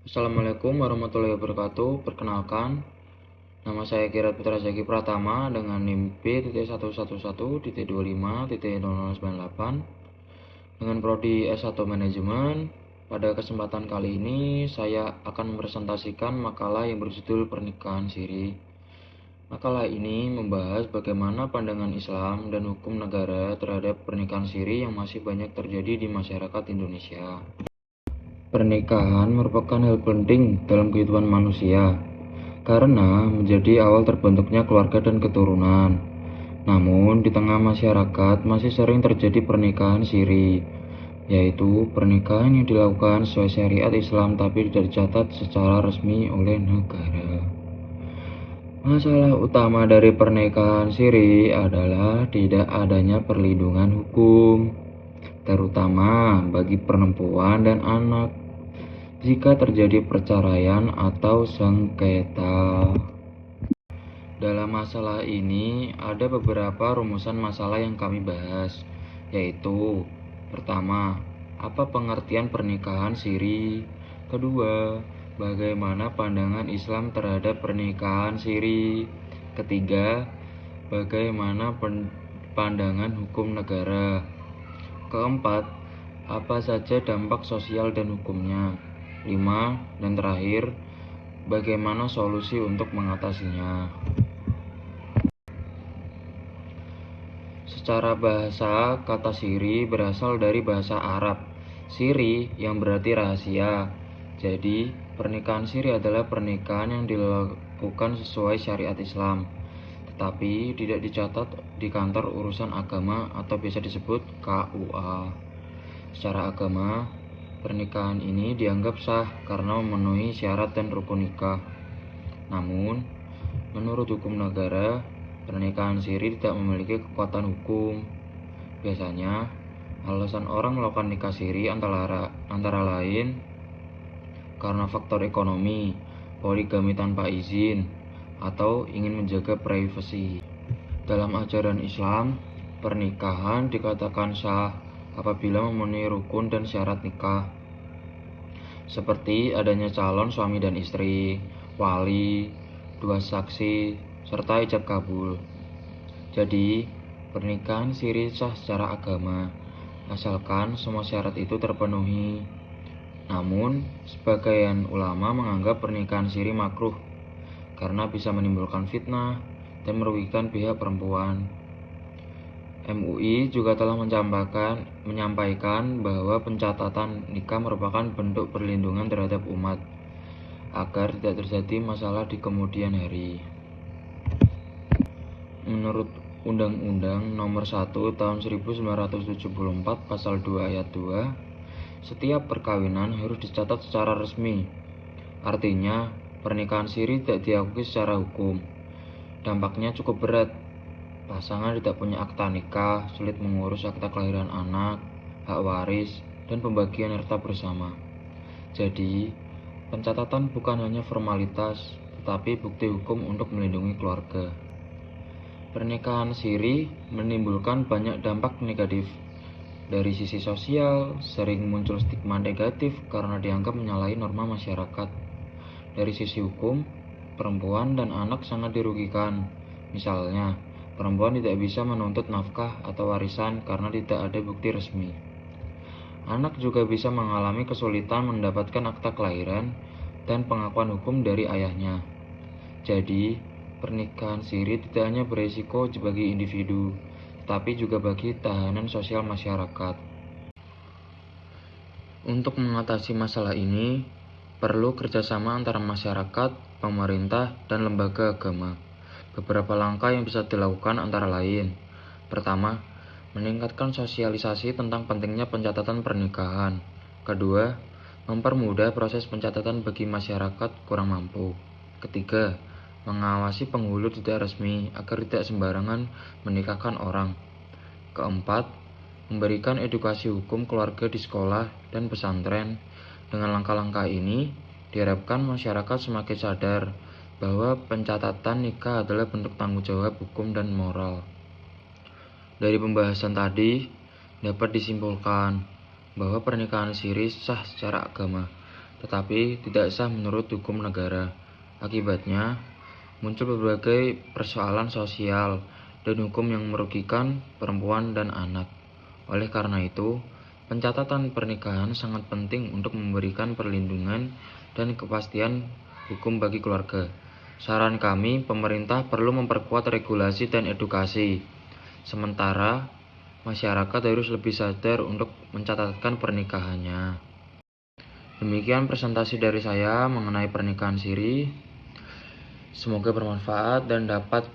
Assalamualaikum warahmatullahi wabarakatuh. Perkenalkan, nama saya Kirat Putra Zaki Pratama dengan NIM B.111.25.0098 dengan prodi S1 Manajemen. Pada kesempatan kali ini saya akan mempresentasikan makalah yang berjudul Pernikahan Siri. Makalah ini membahas bagaimana pandangan Islam dan hukum negara terhadap pernikahan siri yang masih banyak terjadi di masyarakat Indonesia. Pernikahan merupakan hal penting dalam kehidupan manusia karena menjadi awal terbentuknya keluarga dan keturunan. Namun, di tengah masyarakat masih sering terjadi pernikahan siri, yaitu pernikahan yang dilakukan sesuai syariat Islam tapi tidak dicatat secara resmi oleh negara. Masalah utama dari pernikahan siri adalah tidak adanya perlindungan hukum, terutama bagi perempuan dan anak jika terjadi perceraian atau sengketa. Dalam masalah ini ada beberapa rumusan masalah yang kami bahas, yaitu pertama, apa pengertian pernikahan siri? Kedua, bagaimana pandangan Islam terhadap pernikahan siri? Ketiga, bagaimana pandangan hukum negara? Keempat, apa saja dampak sosial dan hukumnya? 5. Dan terakhir, bagaimana solusi untuk mengatasinya? Secara bahasa, kata siri berasal dari bahasa Arab siri yang berarti rahasia. Jadi, pernikahan siri adalah pernikahan yang dilakukan sesuai syariat Islam, tetapi tidak dicatat di kantor urusan agama atau biasa disebut KUA. Secara agama, pernikahan ini dianggap sah karena memenuhi syarat dan rukun nikah. Namun, menurut hukum negara, pernikahan siri tidak memiliki kekuatan hukum. Biasanya, alasan orang melakukan nikah siri antara lain karena faktor ekonomi, poligami tanpa izin, atau ingin menjaga privasi. Dalam ajaran Islam, pernikahan dikatakan sah apabila memenuhi rukun dan syarat nikah, seperti adanya calon suami dan istri, wali, 2 saksi, serta ijab kabul. Jadi, pernikahan siri sah secara agama, asalkan semua syarat itu terpenuhi. Namun, sebagian ulama menganggap pernikahan siri makruh karena bisa menimbulkan fitnah dan merugikan pihak perempuan. MUI juga telah menyampaikan bahwa pencatatan nikah merupakan bentuk perlindungan terhadap umat agar tidak terjadi masalah di kemudian hari. Menurut Undang-Undang Nomor 1 Tahun 1974 Pasal 2 Ayat 2, setiap perkawinan harus dicatat secara resmi. Artinya, pernikahan siri tidak diakui secara hukum. Dampaknya cukup berat. Pasangan tidak punya akta nikah, sulit mengurus akta kelahiran anak, hak waris, dan pembagian harta bersama. Jadi, pencatatan bukan hanya formalitas, tetapi bukti hukum untuk melindungi keluarga. Pernikahan siri menimbulkan banyak dampak negatif. Dari sisi sosial, sering muncul stigma negatif karena dianggap menyalahi norma masyarakat. Dari sisi hukum, perempuan dan anak sangat dirugikan. Misalnya, perempuan tidak bisa menuntut nafkah atau warisan karena tidak ada bukti resmi. Anak juga bisa mengalami kesulitan mendapatkan akta kelahiran dan pengakuan hukum dari ayahnya. Jadi, pernikahan siri tidak hanya berisiko bagi individu, tetapi juga bagi tahanan sosial masyarakat. Untuk mengatasi masalah ini, perlu kerjasama antara masyarakat, pemerintah, dan lembaga agama. Beberapa langkah yang bisa dilakukan antara lain. Pertama, meningkatkan sosialisasi tentang pentingnya pencatatan pernikahan. Kedua, mempermudah proses pencatatan bagi masyarakat kurang mampu. Ketiga, mengawasi penghulu tidak resmi agar tidak sembarangan menikahkan orang. Keempat, memberikan edukasi hukum keluarga di sekolah dan pesantren. Dengan langkah-langkah ini, diharapkan masyarakat semakin sadar bahwa pencatatan nikah adalah bentuk tanggung jawab hukum dan moral. Dari pembahasan tadi, dapat disimpulkan bahwa pernikahan siri sah secara agama, tetapi tidak sah menurut hukum negara. Akibatnya, muncul berbagai persoalan sosial dan hukum yang merugikan perempuan dan anak. Oleh karena itu, pencatatan pernikahan sangat penting untuk memberikan perlindungan dan kepastian hukum bagi keluarga. Saran kami, pemerintah perlu memperkuat regulasi dan edukasi. Sementara, masyarakat harus lebih sadar untuk mencatatkan pernikahannya. Demikian presentasi dari saya mengenai pernikahan siri. Semoga bermanfaat dan dapat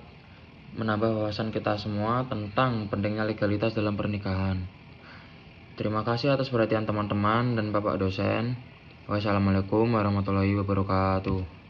menambah wawasan kita semua tentang pentingnya legalitas dalam pernikahan. Terima kasih atas perhatian teman-teman dan Bapak dosen. Wassalamualaikum warahmatullahi wabarakatuh.